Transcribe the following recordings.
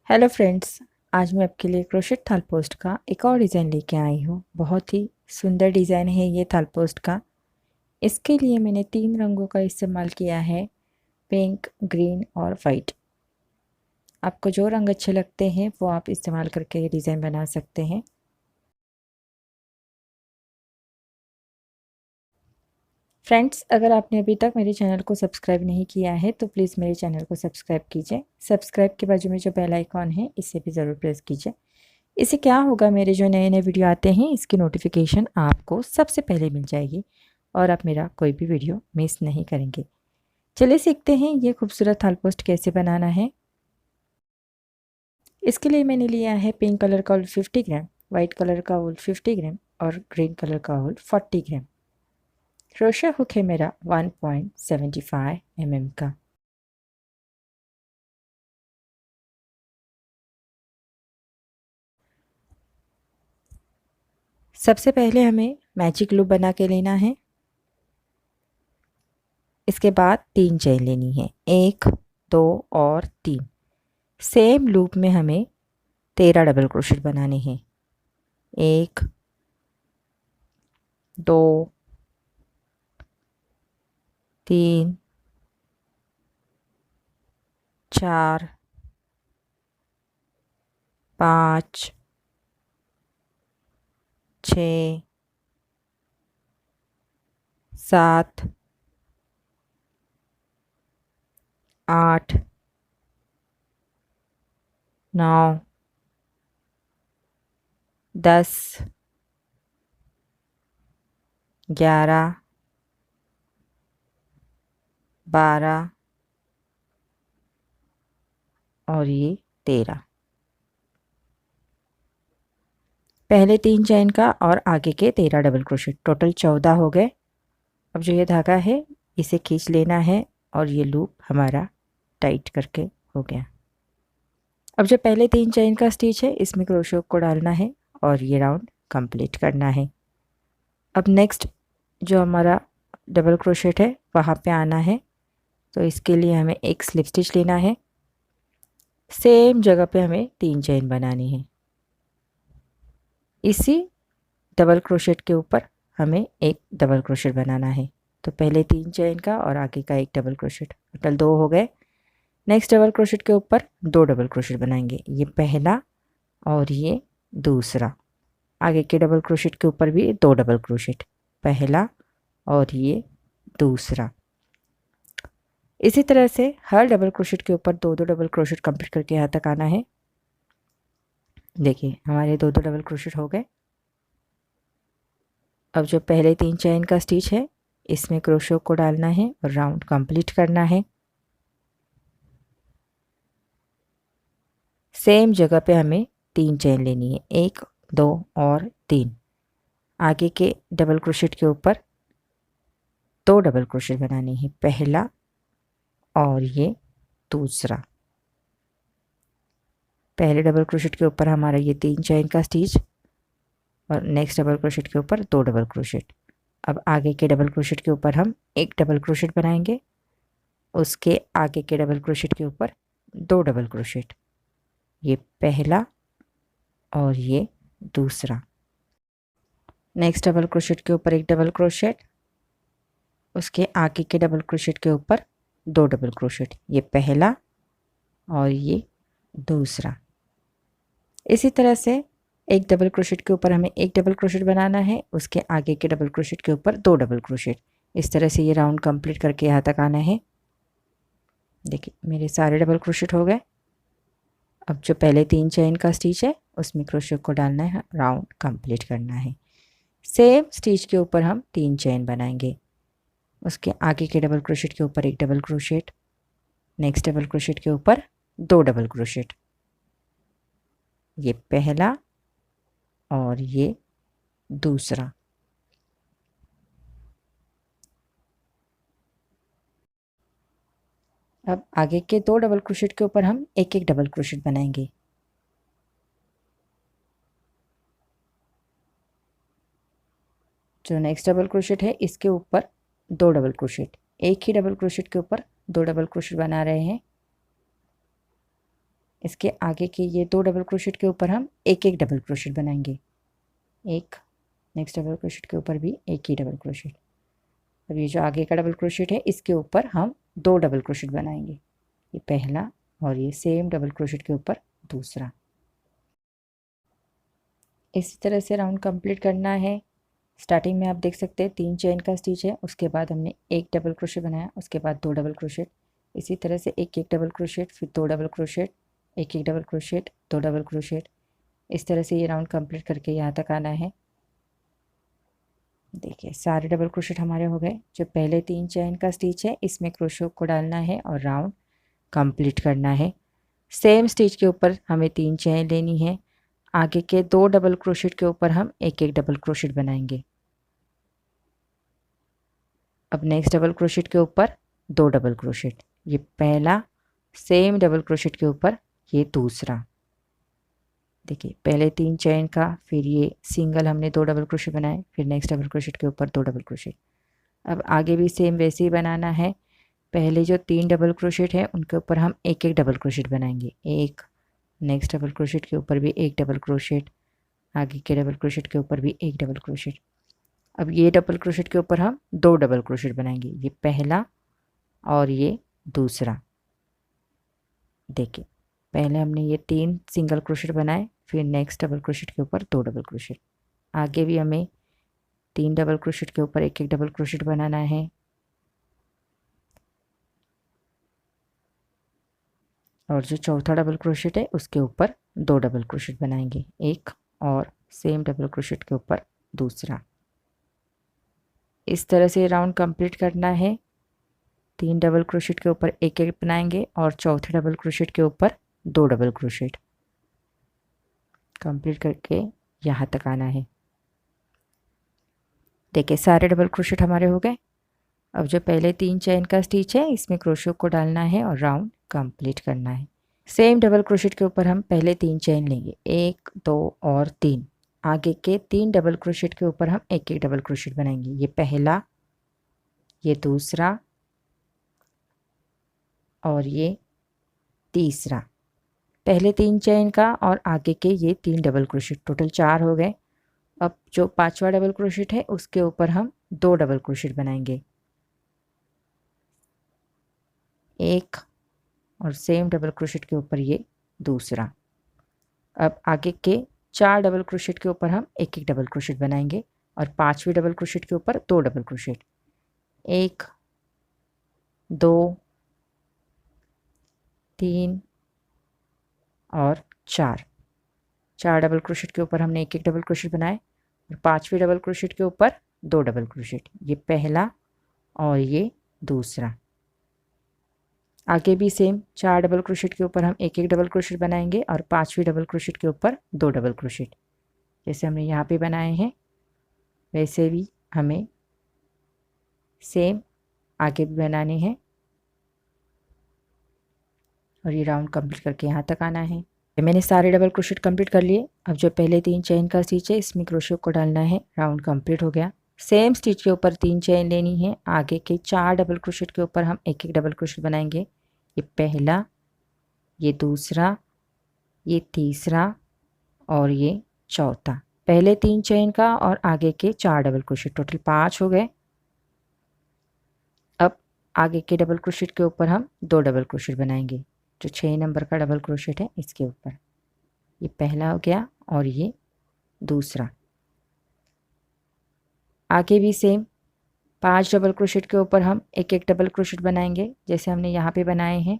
Hello friends, आज मैं आपके लिए क्रोशेट थाल पोस्ट का एक और डिज़ाइन लेके आई हूँ। बहुत ही सुंदर डिज़ाइन है ये थाल पोस्ट का। इसके लिए मैंने 3 रंगों का इस्तेमाल किया है, पिंक, ग्रीन और वाइट। आपको जो रंग अच्छे लगते हैं वो आप इस्तेमाल करके ये डिज़ाइन बना सकते हैं। फ्रेंड्स, अगर आपने अभी तक मेरे चैनल को सब्सक्राइब नहीं किया है तो प्लीज़ मेरे चैनल को सब्सक्राइब कीजिए। सब्सक्राइब के बाजू में जो बेल आइकॉन है इसे भी ज़रूर प्रेस कीजिए। इससे क्या होगा, मेरे जो नए नए वीडियो आते हैं इसकी नोटिफिकेशन आपको सबसे पहले मिल जाएगी और आप मेरा कोई भी वीडियो मिस नहीं करेंगे। चलिए सीखते हैं ये खूबसूरत थाल पोस्ट कैसे बनाना है। इसके लिए मैंने लिया है पिंक कलर का वूल 50 ग्राम, वाइट कलर का वूल 50 ग्राम और ग्रीन कलर का वूल 40 ग्राम। क्रोशा हुक है मेरा 1.75 mm का। सबसे पहले हमें मैजिक लूप बना के लेना है। इसके बाद 3 चेन लेनी है, 1, 2 और 3। सेम लूप में हमें 13 डबल क्रोशेट बनाने हैं। 1, 2, 3, 4, 5, 6, 7, 8, 9, 10, 11, 12 और ये 13। पहले 3 चेन का और आगे के 13 डबल क्रोशेट, टोटल 14 हो गए। अब जो ये धागा है इसे खींच लेना है और ये लूप हमारा टाइट करके हो गया। अब जो पहले 3 चेन का स्टिच है इसमें क्रोशे को डालना है और ये राउंड कंप्लीट करना है। अब नेक्स्ट जो हमारा डबल क्रोशेट है वहाँ पे आना है, तो इसके लिए हमें एक स्लिप स्टिच लेना है। सेम जगह पे हमें 3 चेन बनानी है। इसी डबल क्रोशेट के ऊपर हमें एक डबल क्रोशेट बनाना है। तो पहले 3 चेन का और आगे का एक डबल क्रोशेट, टोटल 2 हो गए। नेक्स्ट डबल क्रोशेट के ऊपर 2 डबल क्रोशेट बनाएंगे, ये पहला और ये दूसरा। आगे के डबल क्रोशेट के ऊपर भी 2 डबल क्रोशेट, पहला और ये दूसरा। इसी तरह से हर डबल क्रोशेट के ऊपर 2 डबल क्रोशेट कंप्लीट करके यहाँ तक आना है। देखिए हमारे 2 डबल क्रोशेट हो गए। अब जो पहले 3 चेन का स्टिच है इसमें क्रोशे को डालना है और राउंड कंप्लीट करना है। सेम जगह पे हमें 3 चेन लेनी है, 1, 2 और 3। आगे के डबल क्रोशेट के ऊपर 2 डबल क्रोशेट बनाने हैं, पहला और ये दूसरा। पहले डबल क्रोशेट के ऊपर हमारा ये 3 चेन का स्टिच और नेक्स्ट डबल क्रोशेट के ऊपर 2 डबल क्रोशेट। अब आगे के डबल क्रोशेट के ऊपर हम एक डबल क्रोशेट बनाएंगे, उसके आगे के डबल क्रोशेट के ऊपर 2 डबल क्रोशेट, ये पहला और ये दूसरा। नेक्स्ट डबल क्रोशेट के ऊपर एक डबल क्रोशेट, उसके आगे के डबल क्रोशेट के ऊपर 2 डबल क्रोशेट, ये पहला और ये दूसरा। इसी तरह से एक डबल क्रोशेट के ऊपर हमें एक डबल क्रोशेट बनाना है, उसके आगे के डबल क्रोशेट के ऊपर 2 डबल क्रोशेट। इस तरह से ये राउंड कंप्लीट करके यहाँ तक आना है। देखिए मेरे सारे डबल क्रोशेट हो गए। अब जो पहले 3 चेन का स्टिच है उसमें क्रोशे को डालना है, राउंड कंप्लीट करना है। सेम स्टिच के ऊपर हम 3 चेन बनाएंगे, उसके आगे के डबल क्रोशेट के ऊपर एक double crochet, next double crochet के ऊपर 2 डबल क्रोशेट, ये पहला और ये दूसरा। अब आगे के 2 डबल क्रोशेट के ऊपर हम एक एक डबल क्रोशेट बनाएंगे। जो नेक्स्ट डबल क्रोशेट है इसके ऊपर 2 डबल क्रोशेट, एक ही डबल क्रोशेट के ऊपर 2 डबल क्रोशेट बना रहे हैं। इसके आगे के ये 2 डबल क्रोशेट के ऊपर हम एक एक डबल क्रोशेट बनाएंगे, एक, नेक्स्ट डबल क्रोशेट के ऊपर भी एक ही डबल क्रोशेट। अब ये जो आगे का डबल क्रोशेट है इसके ऊपर हम 2 डबल क्रोशेट बनाएंगे, ये पहला और ये सेम डबल क्रोशेट के ऊपर दूसरा। इसी तरह से राउंड कंप्लीट करना है। स्टार्टिंग में आप देख सकते हैं 3 चेन का स्टिच है, उसके बाद हमने एक डबल क्रोशेट बनाया, उसके बाद 2 डबल क्रोशेट, इसी तरह से एक एक डबल क्रोशेट, फिर 2 डबल क्रोशेट, एक एक डबल क्रोशेट, 2 डबल क्रोशेट। इस तरह से ये राउंड कंप्लीट करके यहाँ तक आना है। देखिए सारे डबल क्रोशेट हमारे हो गए। जो पहले 3 चेन का स्टिच है इसमें क्रोशो को डालना है और राउंड कंप्लीट करना है। सेम स्टिच के ऊपर हमें 3 चेन लेनी है, आगे के 2 डबल क्रोशेट के ऊपर हम एक एक डबल क्रोशेट बनाएंगे। अब नेक्स्ट डबल क्रोशेट के ऊपर 2 डबल क्रोशेट, ये पहला, सेम डबल क्रोशेट के ऊपर ये दूसरा। देखिए पहले 3 चेन का, फिर ये सिंगल हमने 2 डबल क्रोशेट बनाए, फिर नेक्स्ट डबल क्रोशेट के ऊपर 2 डबल क्रोशेट। अब आगे भी सेम वैसे ही बनाना है। पहले जो 3 डबल क्रोशेट है उनके ऊपर हम एक एक डबल क्रोशेट बनाएंगे, एक, नेक्स्ट डबल क्रोशेट के ऊपर भी एक डबल क्रोशेट, आगे के डबल क्रोशेट के ऊपर भी एक डबल क्रोशेट। अब ये डबल क्रोशेट के ऊपर हम 2 डबल क्रोशेट बनाएंगे, ये पहला और ये दूसरा। देखिए पहले हमने ये 3 सिंगल क्रोशेट बनाए, फिर नेक्स्ट डबल क्रोशेट के ऊपर 2 डबल क्रोशेट। आगे भी हमें 3 डबल क्रोशेट के ऊपर एक एक डबल क्रोशेट बनाना है। और जो चौथा डबल क्रोशेट है उसके ऊपर 2 डबल क्रोशेट बनाएंगे, एक और सेम डबल क्रोशेट के ऊपर दूसरा। इस तरह से राउंड कंप्लीट करना है। 3 डबल क्रोशेट के ऊपर एक एक बनाएंगे और चौथे डबल क्रोशेट के ऊपर 2 डबल क्रोशेट। कंप्लीट करके यहाँ तक आना है। देखिए सारे डबल क्रोशेट हमारे हो गए। अब जो पहले 3 चेन का स्टिच है इसमें क्रोशो को डालना है और राउंड कंप्लीट करना है। सेम डबल क्रोशेट के ऊपर हम पहले 3 चेन लेंगे, 1, 2 और 3। आगे के 3 डबल क्रोशेट के ऊपर हम एक एक डबल क्रोशेट बनाएंगे, ये पहला, ये दूसरा और ये तीसरा। पहले 3 चेन का और आगे के ये 3 डबल क्रोशेट, टोटल 4 हो गए। अब जो 5वां डबल क्रोशेट है उसके ऊपर हम 2 डबल क्रोशेट बनाएंगे, एक और सेम डबल क्रोशेट के ऊपर ये दूसरा। अब आगे के 4 डबल क्रोशेट के ऊपर हम एक एक डबल क्रोशेट बनाएंगे और 5वें डबल क्रोशेट के ऊपर 2 डबल क्रोशेट, 1, 2, 3 और 4। 4 डबल क्रोशेट के ऊपर हमने एक एक डबल क्रोशेट बनाए और 5वें डबल क्रोशेट के ऊपर 2 डबल क्रोशेट, ये पहला और ये दूसरा। आगे भी सेम 4 डबल क्रोशेट के ऊपर हम एक एक डबल क्रोशेट बनाएंगे और 5वें डबल क्रोशेट के ऊपर 2 डबल क्रोशेट। जैसे हमने यहाँ पे बनाए हैं वैसे भी हमें सेम आगे भी बनाने हैं और ये राउंड कंप्लीट करके यहाँ तक आना है। मैंने सारे डबल क्रोशेट कंप्लीट कर लिए। अब जो पहले 3 चेन का स्टिच है इसमें क्रोशेट को डालना है, राउंड कंप्लीट हो गया। सेम स्टिच के ऊपर 3 चेन लेनी है, आगे के 4 डबल क्रोशेट के ऊपर हम एक एक डबल क्रोशेट बनाएंगे, ये पहला, ये दूसरा, ये तीसरा और ये चौथा। पहले 3 चेन का और आगे के 4 डबल क्रोशेट, टोटल 5 हो गए। अब आगे के डबल क्रोशेट के ऊपर हम 2 डबल क्रोशेट बनाएंगे, जो 6 नंबर का डबल क्रोशेट है इसके ऊपर, ये पहला हो गया और ये दूसरा। आगे भी सेम 5 डबल क्रोशेट के ऊपर हम एक एक डबल क्रोशेट बनाएंगे, जैसे हमने यहाँ पे बनाए हैं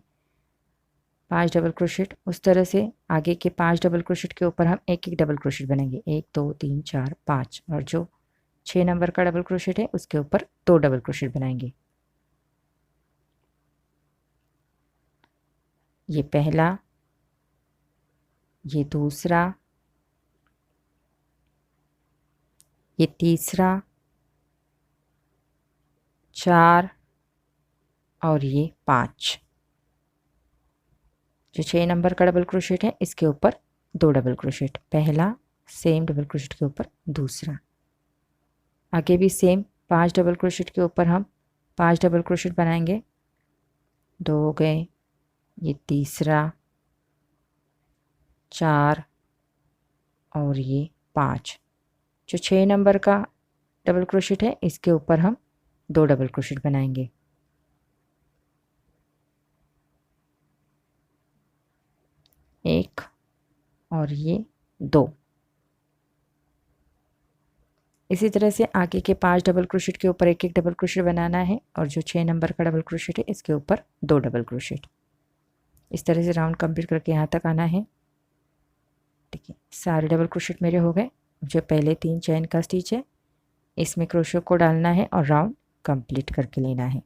5 डबल क्रोशेट। उस तरह से आगे के 5 डबल क्रोशेट के ऊपर हम एक एक डबल क्रोशेट बनाएंगे, 1, 2, 3, 4, 5। और जो 6 नंबर का डबल क्रोशेट है उसके ऊपर 2 डबल क्रोशेट बनाएंगे, ये पहला, ये दूसरा, ये तीसरा, 4 और ये 5। जो 6 नंबर का डबल क्रोशेट है इसके ऊपर 2 डबल क्रोशेट, पहला, सेम डबल क्रोशेट के ऊपर दूसरा। आगे भी सेम 5 डबल क्रोशेट के ऊपर हम 5 डबल क्रोशेट बनाएंगे, 2 हो गए, ये तीसरा, 4 और ये 5। जो 6 नंबर का डबल क्रोशेट है इसके ऊपर हम 2 डबल क्रोशेट बनाएंगे। एक और ये 2। इसी तरह से आगे के 5 डबल क्रोशेट के ऊपर एक एक डबल क्रोशेट बनाना है और जो 6 नंबर का डबल क्रोशेट है इसके ऊपर 2 डबल क्रोशेट। इस तरह से राउंड कंप्लीट करके यहाँ तक आना है। देखिए सारे डबल क्रोशेट मेरे हो गए। जो पहले 3 चेन का स्टिच है इसमें क्रोशेट को डालना है और राउंड कंप्लीट करके लेना है।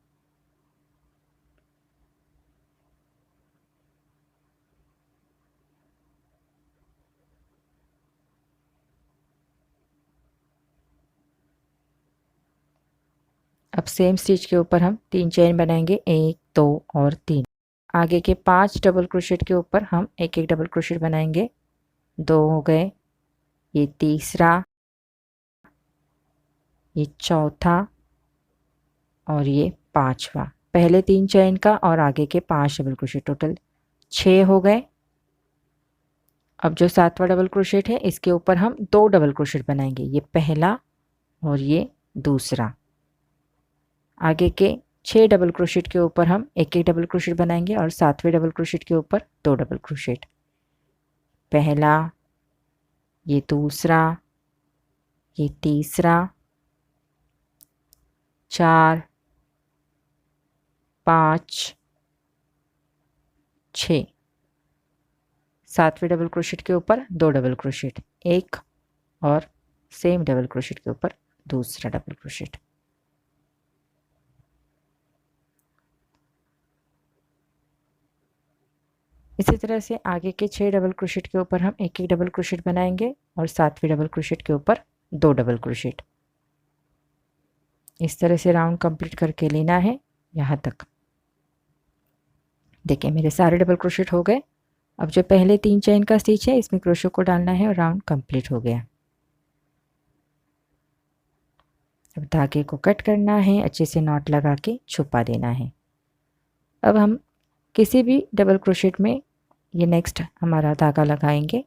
अब सेम स्टिच के ऊपर हम 3 चेन बनाएंगे, 1 2 और 3। आगे के 5 डबल क्रोशेट के ऊपर हम एक एक डबल क्रोशेट बनाएंगे। 2 हो गए, ये तीसरा, ये चौथा और ये 5वां। पहले 3 चेन का और आगे के 5 डबल क्रोशेट, टोटल 6 हो गए। अब जो 7वां डबल क्रोशेट है इसके ऊपर हम 2 डबल क्रोशेट बनाएंगे, ये पहला और ये दूसरा। आगे के 6 डबल क्रोशेट के ऊपर हम एक एक डबल क्रोशेट बनाएंगे और 7वें डबल क्रोशेट के ऊपर 2 डबल क्रोशेट। पहला, ये दूसरा, ये तीसरा, 4 5 6। 7वें डबल क्रोशेट के ऊपर 2 डबल क्रोशेट, एक और सेम डबल क्रोशेट के ऊपर दूसरा डबल क्रोशेट। इसी तरह से आगे के 6 डबल क्रोशेट के ऊपर हम एक एक डबल क्रोशेट बनाएंगे और 7वें डबल क्रोशेट के ऊपर 2 डबल क्रोशेट। इस तरह से राउंड कंप्लीट करके लेना है यहाँ तक। देखिए मेरे सारे डबल क्रोशेट हो गए। अब जो पहले 3 चेन का स्टिच है इसमें क्रोशेट को डालना है और राउंड कंप्लीट हो गया। अब धागे को कट करना है, अच्छे से नॉट लगा के छुपा देना है। अब हम किसी भी डबल क्रोशेट में ये नेक्स्ट हमारा धागा लगाएंगे।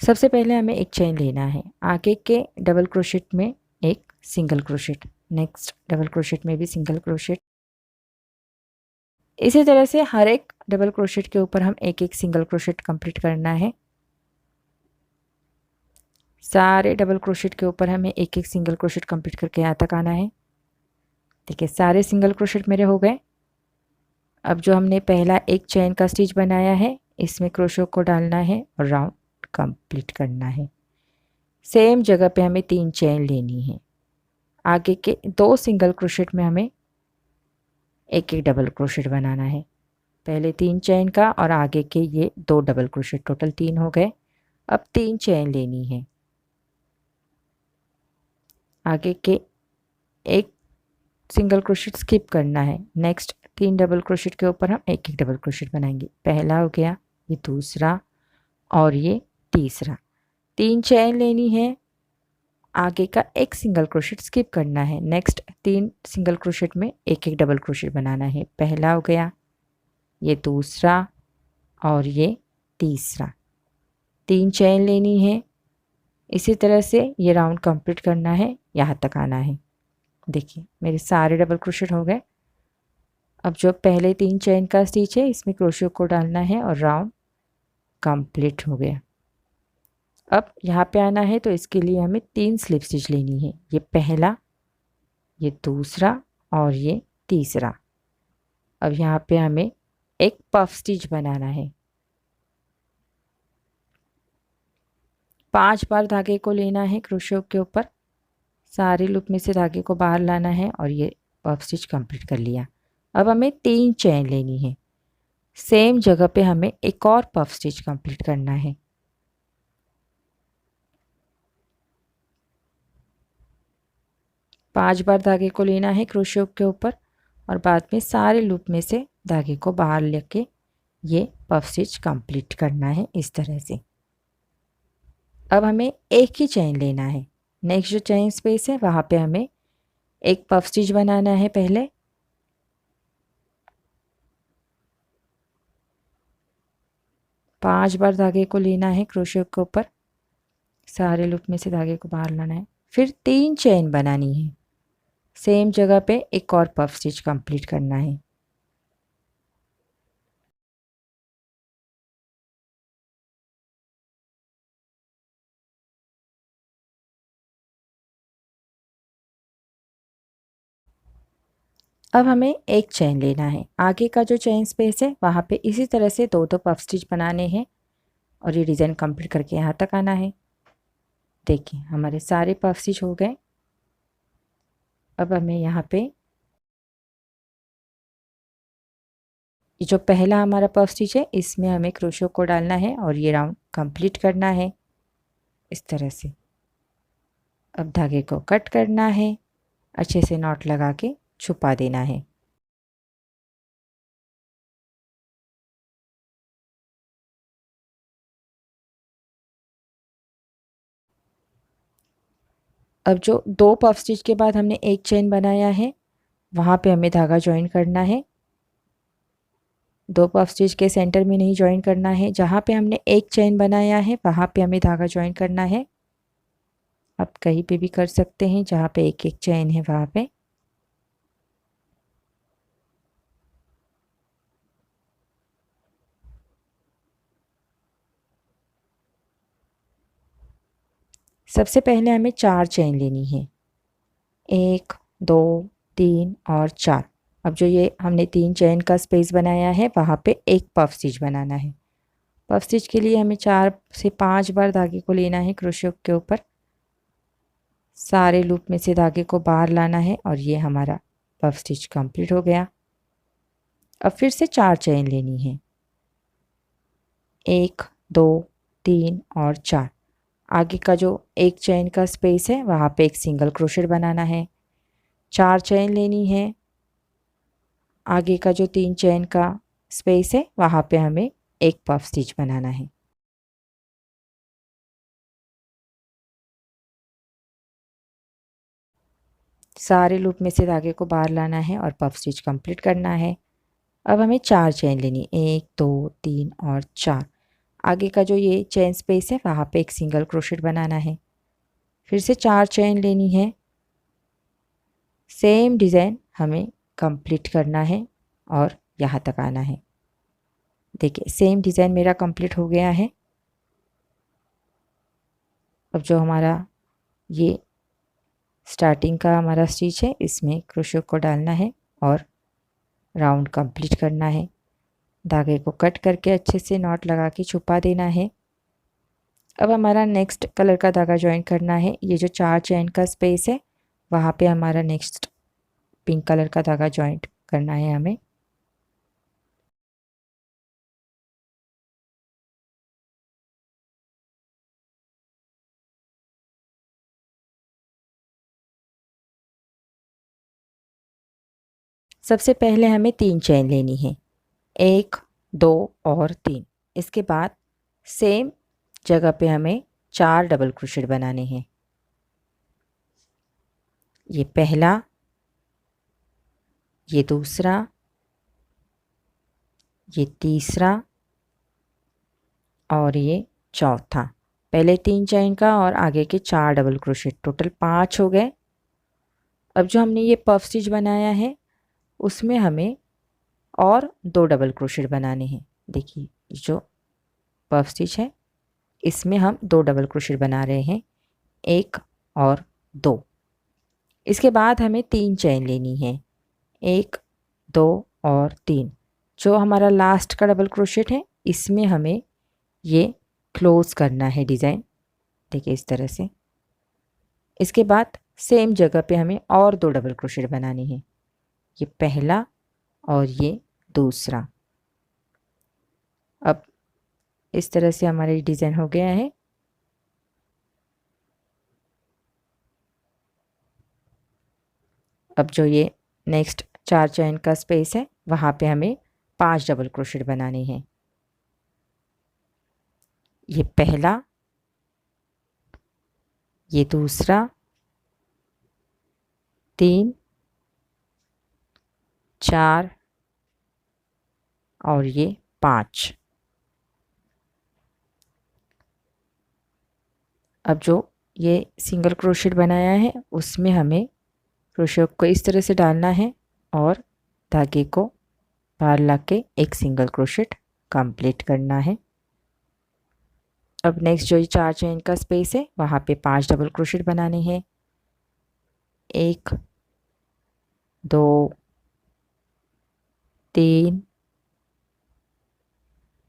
सबसे पहले हमें एक चेन लेना है, आगे के डबल क्रोशेट में एक single crochet, next double crochet में भी सिंगल क्रोशेट। इसी तरह से हर एक डबल क्रोशेट के ऊपर हम एक एक सिंगल क्रोशेट कंप्लीट करना है। सारे डबल क्रोशेट के ऊपर हमें एक एक सिंगल क्रोशेट कंप्लीट करके यहाँ तक आना है। देखिए सारे सिंगल क्रोशेट मेरे हो गए। अब जो हमने पहला एक चेन का स्टिच बनाया है इसमें क्रोशेट को डालना है और राउंड कंप्लीट करना है। सेम जगह पे हमें 3 चेन लेनी है। आगे के 2 सिंगल क्रोशेट में हमें एक एक डबल क्रोशेट बनाना है। पहले 3 चेन का और आगे के ये 2 डबल क्रोशेट, टोटल 3 हो गए। अब 3 चेन लेनी है। आगे के एक सिंगल क्रोशेट स्किप करना है। नेक्स्ट 3 डबल क्रोशेट के ऊपर हम एक एक डबल क्रोशेट बनाएंगे। पहला हो गया, ये दूसरा और ये तीसरा। 3 चेन लेनी है। आगे का एक सिंगल क्रोशेट स्किप करना है। नेक्स्ट 3 सिंगल क्रोशेट में एक एक डबल क्रोशेट बनाना है। पहला हो गया, ये दूसरा और ये तीसरा। 3 चेन लेनी है। इसी तरह से ये राउंड कंप्लीट करना है, यहाँ तक आना है। देखिए मेरे सारे डबल क्रोशेट हो गए। अब जो पहले 3 चेन का स्टिच है इसमें क्रोशेट को डालना है और राउंड कंप्लीट हो गया। अब यहाँ पे आना है तो इसके लिए हमें 3 स्लिप स्टिच लेनी है। ये पहला, ये दूसरा और ये तीसरा। अब यहाँ पे हमें एक पफ स्टिच बनाना है। 5 बार धागे को लेना है क्रोशेट के ऊपर, सारे लूप में से धागे को बाहर लाना है और ये पफ स्टिच कंप्लीट कर लिया। अब हमें 3 चेन लेनी है। सेम जगह पे हमें एक और पफ स्टिच कंप्लीट करना है। पांच बार धागे को लेना है क्रोशेट के ऊपर और बाद में सारे लूप में से धागे को बाहर लेके ये पफ स्टिच कंप्लीट करना है इस तरह से। अब हमें एक ही चेन लेना है। नेक्स्ट जो चेन स्पेस है वहाँ पे हमें एक पफ स्टिच बनाना है। पहले 5 बार धागे को लेना है क्रोशे के ऊपर, सारे लूप में से धागे को बाहर लाना है। फिर 3 चेन बनानी है, सेम जगह पे एक और पफ स्टिच कंप्लीट करना है। अब हमें एक चेन लेना है। आगे का जो चेन स्पेस है वहाँ पे इसी तरह से 2 पफ स्टिच बनाने हैं और ये डिज़ाइन कंप्लीट करके यहाँ तक आना है। देखिए हमारे सारे पफ स्टिच हो गए। अब हमें यहाँ पे जो पहला हमारा पफ स्टिच है इसमें हमें क्रोशो को डालना है और ये राउंड कंप्लीट करना है इस तरह से। अब धागे को कट करना है, अच्छे से नॉट लगा के छुपा देना है। अब जो 2 पफ स्टिच के बाद हमने एक चेन बनाया है वहाँ पे हमें धागा ज्वाइन करना है। 2 पफ स्टिच के सेंटर में नहीं ज्वाइन करना है, जहाँ पे हमने एक चेन बनाया है वहाँ पे हमें धागा ज्वाइन करना है। आप कहीं पे भी कर सकते हैं जहाँ पे एक एक चेन है वहाँ पे। सबसे पहले हमें 4 चेन लेनी है, 1 2 3 और 4। अब जो ये हमने 3 चेन का स्पेस बनाया है वहाँ पे एक पफ स्टिच बनाना है। पफ स्टिच के लिए हमें 4 से 5 बार धागे को लेना है क्रोशे के ऊपर, सारे लूप में से धागे को बाहर लाना है और ये हमारा पफ स्टिच कंप्लीट हो गया। अब फिर से 4 चेन लेनी है, 1 2 3 और 4। आगे का जो एक चेन का स्पेस है वहाँ पे एक सिंगल क्रोशेट बनाना है। 4 चेन लेनी है, आगे का जो 3 चेन का स्पेस है वहाँ पे हमें एक पफ स्टिच बनाना है। सारे लूप में से धागे को बाहर लाना है और पफ स्टिच कंप्लीट करना है। अब हमें 4 चेन लेनी, 1 2 3 और 4। आगे का जो ये चेन स्पेस है वहाँ पे एक सिंगल क्रोशेट बनाना है। फिर से 4 चेन लेनी है, सेम डिज़ाइन हमें कंप्लीट करना है और यहाँ तक आना है। देखिए सेम डिज़ाइन मेरा कंप्लीट हो गया है। अब जो हमारा ये स्टार्टिंग का हमारा स्टिच है इसमें क्रोशे को डालना है और राउंड कंप्लीट करना है। धागे को कट करके अच्छे से नॉट लगा के छुपा देना है। अब हमारा नेक्स्ट कलर का धागा ज्वाइन करना है। ये जो 4 चेन का स्पेस है वहाँ पे हमारा नेक्स्ट पिंक कलर का धागा ज्वाइंट करना है हमें। सबसे पहले हमें 3 चेन लेनी है, 1 2 और 3। इसके बाद सेम जगह पे हमें 4 डबल क्रोशेट बनाने हैं। ये पहला, ये दूसरा, ये तीसरा और ये चौथा। पहले 3 चेन का और आगे के 4 डबल क्रोशेट, टोटल 5 हो गए। अब जो हमने ये पफ स्टिच बनाया है उसमें हमें और 2 डबल क्रोशेट बनाने हैं। देखिए जो पफ स्टिच है इसमें हम 2 डबल क्रोशेट बना रहे हैं, 1 और 2। इसके बाद हमें 3 चेन लेनी है, 1 2 और 3। जो हमारा लास्ट का डबल क्रोशेट है इसमें हमें ये क्लोज करना है डिज़ाइन, देखिए इस तरह से। इसके बाद सेम जगह पे हमें और 2 डबल क्रोशेट बनाने हैं, ये पहला और ये दूसरा। अब इस तरह से हमारा ये डिज़ाइन हो गया है। अब जो ये नेक्स्ट 4 चेन का स्पेस है वहाँ पे हमें 5 डबल क्रोशेट बनाने हैं, ये पहला ये दूसरा, 3, 4 और ये 5। अब जो ये सिंगल क्रोशेट बनाया है उसमें हमें क्रोशेट को इस तरह से डालना है और धागे को बाहर लाके एक सिंगल क्रोशेट कंप्लीट करना है। अब नेक्स्ट जो ये 4 चेन का स्पेस है वहाँ पे 5 डबल क्रोशेट बनाने हैं। 1, 2, 3,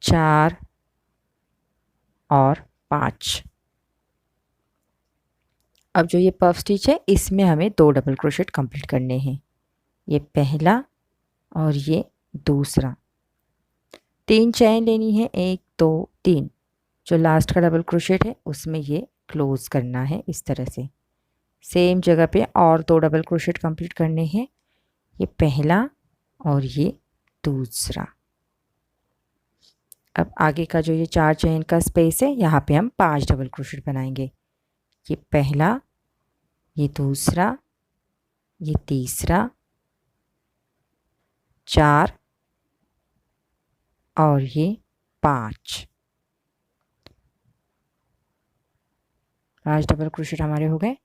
4 और 5। अब जो ये पफ स्टिच है इसमें हमें 2 डबल क्रोशेट कंप्लीट करने हैं। ये पहला और ये दूसरा। 3 चेन लेनी है, 1, 2, 3। जो लास्ट का डबल क्रोशेट है उसमें ये क्लोज करना है इस तरह से। सेम जगह पे और 2 डबल क्रोशेट कंप्लीट करने हैं। ये पहला और ये दूसरा। अब आगे का जो ये 4 चेन का स्पेस है यहाँ पे हम 5 डबल क्रोशेट बनाएंगे। ये पहला, ये दूसरा, ये तीसरा, 4 और ये 5। 5 डबल क्रोशेट हमारे हो गए।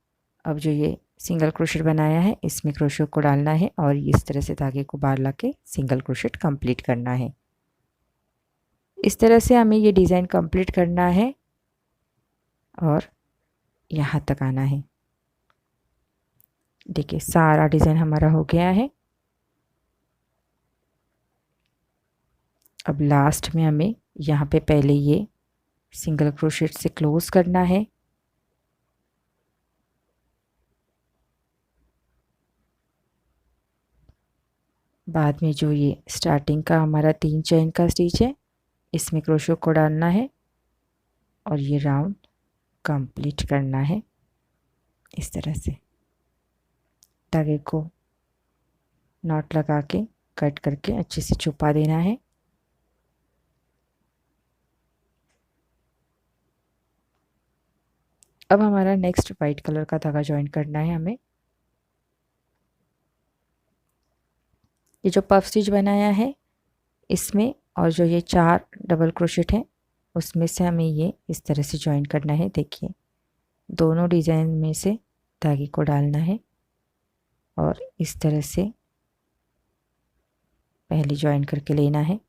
अब जो ये सिंगल क्रोशेट बनाया है इसमें क्रोशेट को डालना है और इस तरह से धागे को बाहर लाके सिंगल क्रोशेट कंप्लीट करना है। इस तरह से हमें ये डिज़ाइन कंप्लीट करना है और यहाँ तक आना है। देखिए सारा डिज़ाइन हमारा हो गया है। अब लास्ट में हमें यहाँ पे पहले ये सिंगल क्रोशेट से क्लोज करना है। बाद में जो ये स्टार्टिंग का हमारा 3 चेन का स्टिच है इसमें क्रोशेट को डालना है और ये राउंड कंप्लीट करना है इस तरह से। धागे को नॉट लगा के कट करके अच्छे से छुपा देना है। अब हमारा नेक्स्ट वाइट कलर का धागा ज्वाइन करना है हमें। ये जो पफ स्टिच बनाया है इसमें और जो ये 4 डबल क्रोशेट है उसमें से हमें ये इस तरह से ज्वाइन करना है। देखिए दोनों डिज़ाइन में से धागे को डालना है और इस तरह से पहले ज्वाइन करके लेना है।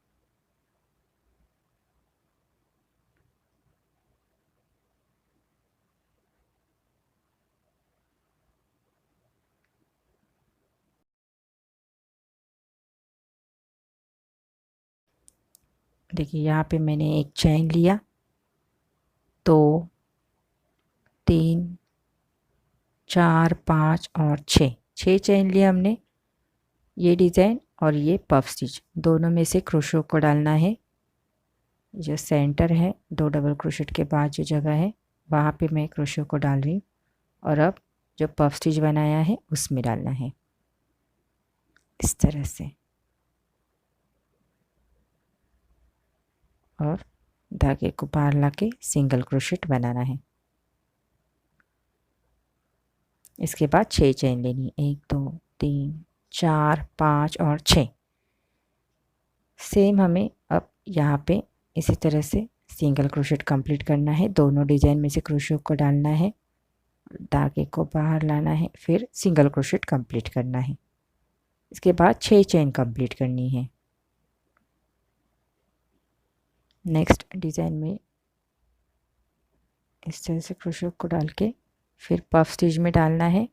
देखिए यहाँ पे मैंने एक चेन लिया, 2, 3, 4, 5 और 6 चेन लिया हमने। ये डिज़ाइन और ये पफ स्टिच दोनों में से क्रोशेट को डालना है। जो सेंटर है 2 डबल क्रोशेट के बाद जो जगह है वहाँ पे मैं क्रोशेट को डाल रही हूँ और अब जो पफ स्टिच बनाया है उसमें डालना है इस तरह से और धागे को बाहर लाके सिंगल क्रोशेट बनाना है। इसके बाद 6 चेन लेनी, 1, 2, 3, 4, 5 और 6। सेम हमें अब यहाँ पे इसी तरह से सिंगल क्रोशेट कंप्लीट करना है। दोनों डिज़ाइन में से क्रोशेट को डालना है, धागे को बाहर लाना है, फिर सिंगल क्रोशेट कंप्लीट करना है। इसके बाद 6 चेन कंप्लीट करनी है। नेक्स्ट डिज़ाइन में इस तरह से क्रोशेट को डाल के फिर पफ स्टिच में डालना है।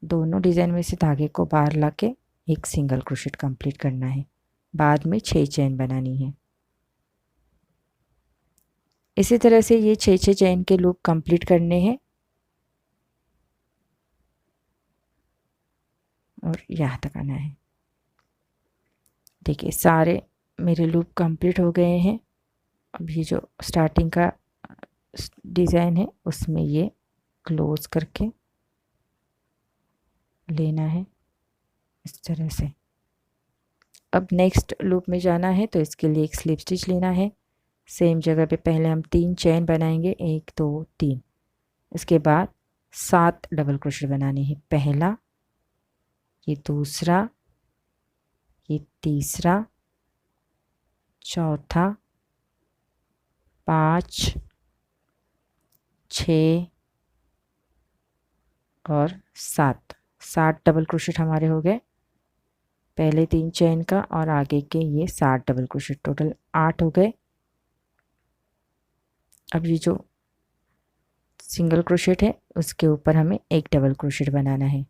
दोनों डिज़ाइन में से धागे को बाहर लाके एक सिंगल क्रोशेट कंप्लीट करना है। बाद में 6 चेन बनानी है। इसी तरह से ये 6 चेन के लूप कंप्लीट करने हैं और यहाँ तक आना है। देखिए सारे मेरे लूप कंप्लीट हो गए हैं। अब ये जो स्टार्टिंग का डिज़ाइन है उसमें ये क्लोज करके लेना है इस तरह से। अब नेक्स्ट लूप में जाना है तो इसके लिए एक स्लिप स्टिच लेना है। सेम जगह पे पहले हम 3 चेन बनाएंगे, 1, 2, 3। इसके बाद 7 डबल क्रोशेट बनाने हैं। पहला, ये दूसरा, ये तीसरा, चौथा, 5, 6 और 7 डबल क्रोशेट हमारे हो गए। पहले 3 चेन का और आगे के ये 7 डबल क्रोशेट, टोटल 8 हो गए। अब ये जो सिंगल क्रोशेट है उसके ऊपर हमें एक डबल क्रोशेट बनाना है।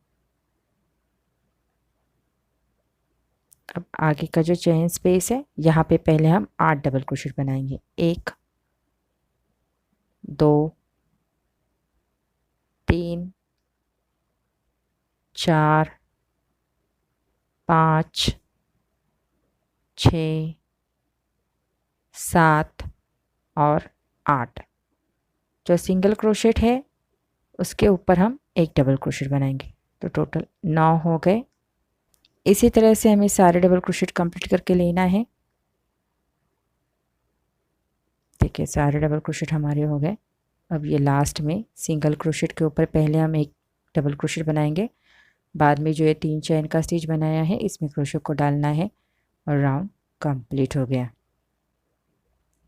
अब आगे का जो चेन स्पेस है यहाँ पे पहले हम 8 डबल क्रोशेट बनाएंगे। 1, 2, 3, 4, 5, 6, 7 और 8। जो सिंगल क्रोशेट है उसके ऊपर हम एक डबल क्रोशेट बनाएंगे, तो टोटल 9 हो गए। इसी तरह से हमें सारे डबल क्रोशेट कंप्लीट करके लेना है। देखिए सारे डबल क्रोशेट हमारे हो गए। अब ये लास्ट में सिंगल क्रोशेट के ऊपर पहले हम एक डबल क्रोशेट बनाएंगे, बाद में जो ये 3 चेन का स्टिच बनाया है इसमें क्रोशेट को डालना है और राउंड कंप्लीट हो गया।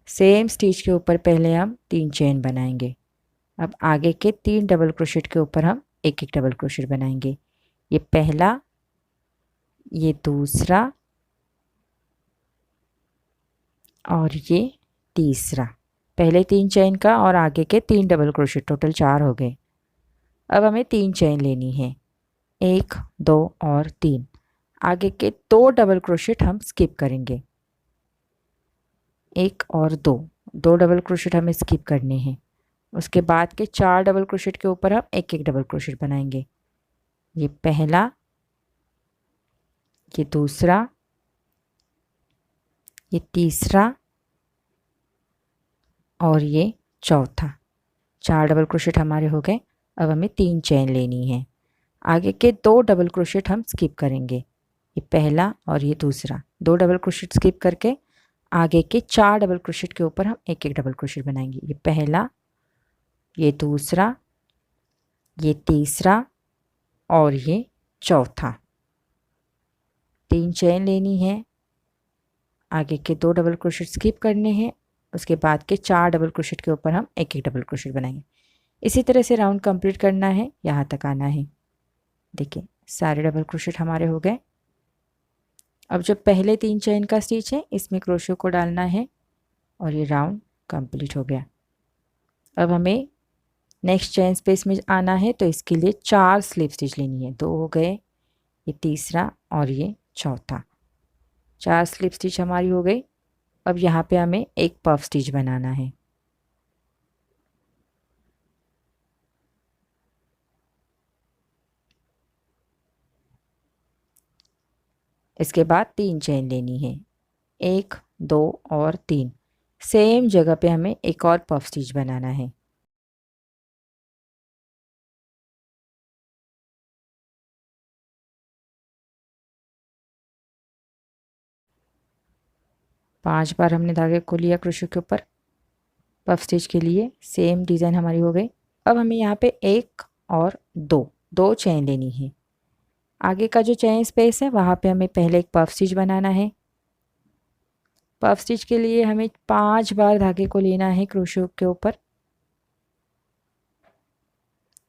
सेम स्टिच के ऊपर पहले हम 3 चेन बनाएंगे। अब आगे के 3 डबल क्रोशेट के ऊपर हम एक एक डबल क्रोशेट बनाएंगे। ये पहला, ये दूसरा और ये तीसरा। पहले 3 चेन का और आगे के 3 डबल क्रोशेट, टोटल 4 हो गए। अब हमें 3 चेन लेनी है, 1, 2 और 3। आगे के 2 डबल क्रोशेट हम स्किप करेंगे। 1 और 2 डबल क्रोशेट हमें स्किप करने हैं। उसके बाद के 4 डबल क्रोशेट के ऊपर हम एक एक डबल क्रोशेट बनाएंगे। ये पहला, ये दूसरा, ये तीसरा और ये चौथा। 4 डबल क्रोशेट हमारे हो गए। अब हमें 3 चेन लेनी है। आगे के 2 डबल क्रोशेट हम स्किप करेंगे। ये पहला और ये दूसरा, 2 डबल क्रोशेट स्किप करके आगे के 4 डबल क्रोशेट के ऊपर हम एक एक डबल क्रोशेट बनाएंगे। ये पहला, ये दूसरा, ये तीसरा और ये चौथा। 3 चेन लेनी है। आगे के 2 डबल क्रोशेट स्किप करने हैं। उसके बाद के 4 डबल क्रोशेट के ऊपर हम एक एक डबल क्रोशेट बनाएंगे। इसी तरह से राउंड कंप्लीट करना है, यहाँ तक आना है। देखिए सारे डबल क्रोशेट हमारे हो गए। अब जो पहले 3 चेन का स्टिच है इसमें क्रोशे को डालना है और ये राउंड कंप्लीट हो गया। अब हमें नेक्स्ट चेन स्पेस में आना है, तो इसके लिए 4 स्लिप स्टिच लेनी है। 2 हो गए, ये तीसरा और ये चौथा। 4 स्लिप स्टिच हमारी हो गई। अब यहाँ पे हमें एक पफ स्टिच बनाना है। इसके बाद 3 चेन लेनी है, 1, 2 और 3। सेम जगह पे हमें एक और पफ स्टिच बनाना है। पांच बार हमने धागे को लिया क्रोशे के ऊपर। पफ स्टिच के लिए सेम डिज़ाइन हमारी हो गई। अब हमें यहाँ पे 1 और 2 चेन लेनी है। आगे का जो चेन स्पेस है वहाँ पे हमें पहले एक पफ स्टिच बनाना है। पफ स्टिच के लिए हमें 5 बार धागे को लेना है क्रोशे के ऊपर।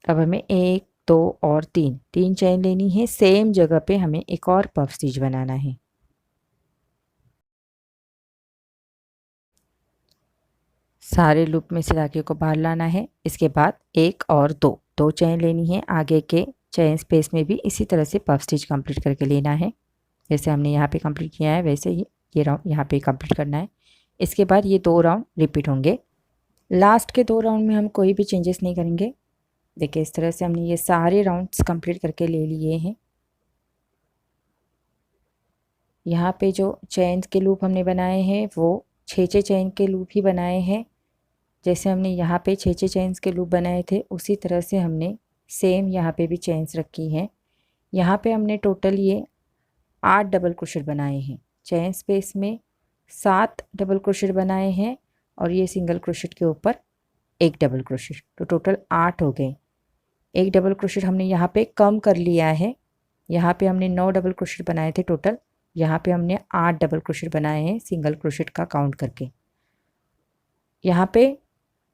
अब हमें 1, 2 और 3 चेन लेनी है। सेम जगह पे हमें एक और पफ स्टिच बनाना है। सारे लूप में से धागे को बाहर लाना है। इसके बाद 1 और 2 चेन लेनी है। आगे के चेन स्पेस में भी इसी तरह से पफ स्टिच कंप्लीट करके लेना है। जैसे हमने यहाँ पे कंप्लीट किया है वैसे ही ये राउंड यहाँ पे कंप्लीट करना है। इसके बाद ये 2 राउंड रिपीट होंगे। लास्ट के 2 राउंड में हम कोई भी चेंजेस नहीं करेंगे। देखिए इस तरह से हमने ये सारे राउंड्स कंप्लीट करके ले लिए हैं। यहाँ पे जो चेन के लूप हमने बनाए हैं वो 6 चेन के लूप ही बनाए हैं। जैसे हमने यहाँ पे 6 चेन्स के लूप बनाए थे उसी तरह से हमने सेम यहाँ पे भी चेन्स रखी हैं। यहाँ पे हमने टोटल ये 8 डबल क्रोशेट बनाए हैं। चेन स्पेस में 7 डबल क्रोशेट बनाए हैं और ये सिंगल क्रोशेट के ऊपर एक डबल क्रोशेट, तो टोटल 8 हो गए। एक डबल क्रोशेट हमने यहाँ पे कम कर लिया है, यहाँ पे हमने 9 डबल क्रोशेट बनाए थे टोटल, यहाँ पे हमने 8 डबल क्रोशेट बनाए हैं सिंगल क्रोशेट का काउंट करके। यहाँ पे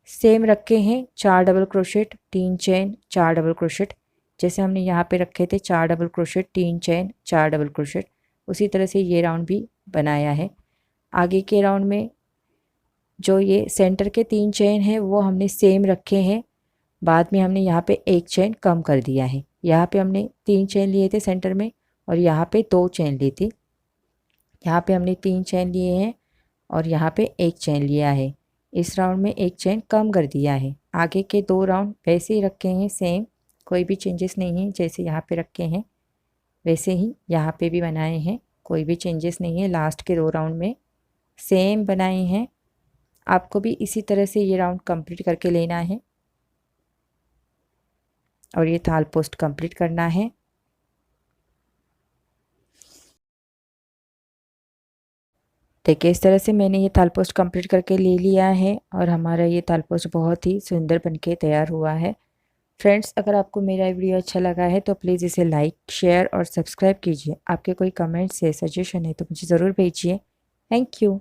सेम रखे हैं 4 double crochet 3 chain 4 double crochet, जैसे हमने यहाँ पे रखे थे 4 double crochet 3 chain 4 double crochet, उसी तरह से ये राउंड भी बनाया है। आगे के राउंड में जो ये सेंटर के 3 चेन हैं वो हमने सेम रखे हैं, बाद में हमने यहाँ पे एक चेन कम कर दिया है। यहाँ पे हमने 3 चेन लिए थे सेंटर में और यहाँ पे 2 चेन ली थी, यहाँ पे हमने 3 चेन लिए हैं और यहाँ पे एक चेन लिया है। इस राउंड में एक चेन कम कर दिया है। आगे के 2 राउंड वैसे ही रखे हैं सेम, कोई भी चेंजेस नहीं है, जैसे यहाँ पे रखे हैं वैसे ही यहाँ पे भी बनाए हैं, कोई भी चेंजेस नहीं है। लास्ट के 2 राउंड में सेम बनाए हैं। आपको भी इसी तरह से ये राउंड कंप्लीट करके लेना है और ये थाल पोस्ट कंप्लीट करना है। देखिए इस तरह से मैंने ये थाल पोस्ट कंप्लीट करके ले लिया है और हमारा ये थाल पोस्ट बहुत ही सुंदर बनके तैयार हुआ है। फ्रेंड्स, अगर आपको मेरा वीडियो अच्छा लगा है तो प्लीज़ इसे लाइक शेयर और सब्सक्राइब कीजिए। आपके कोई कमेंट्स है, सजेशन है तो मुझे ज़रूर भेजिए। Thank you.